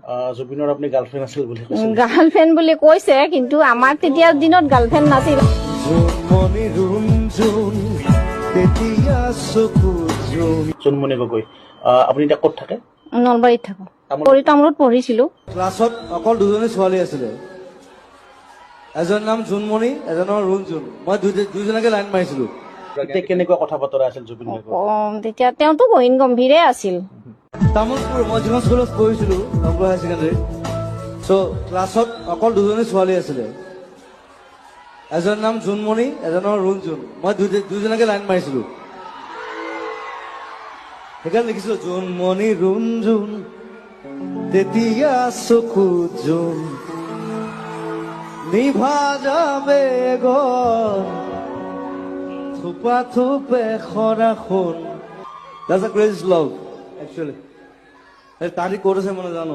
জুবিনৰ আপুনি গাৰ্লফ্ৰেণ্ড আছিল বুলি কৈছিল। গাৰ্লফ্ৰেণ্ড বুলি কৈছে, কিন্তু আমাৰ তেতিয়া দিনত গাৰ্লফ্ৰেণ্ড নাছিল। জোনমণি গগৈ, আপুনি এতিয়া ক'ত থাকে? নলবাৰীত থাকো। তামোলত পঢ়িছিলো। ক্লাছত অকল দুজনী ছোৱালী আছিলে, এজন নাম জোনমণি, এজনৰ ৰুণজোন। মই দুইজনকে লাইন মাৰিছিলো। তেতিয়া কেনেকুৱা কথা বতৰা আছিল জুবিন গাৰ্গৰ? তেতিয়া তেওঁতো গহীন গম্ভীৰে আছিল। তামোলপুৰ, মই যিখন স্কুলত পঢ়িছিলো তামোলপুৰ হায়াৰ ছেকেণ্ডাৰী, চ' ক্লাছত অকল দুজনী ছোৱালী আছিলে, এজন নাম জোনমণি, এজনৰ ৰুণজোন। মই দুইজনকে লাইন মাৰিছিলো, সেইকাৰণে লিখিছিলো জোনমণি ৰুণজোন তেতিয়া চকু জোন নিভা যাবে গন থোপা থোপে খৰা খুন। That's a crazy love, actually. তাৰিখ কৰেছে মনে জানো।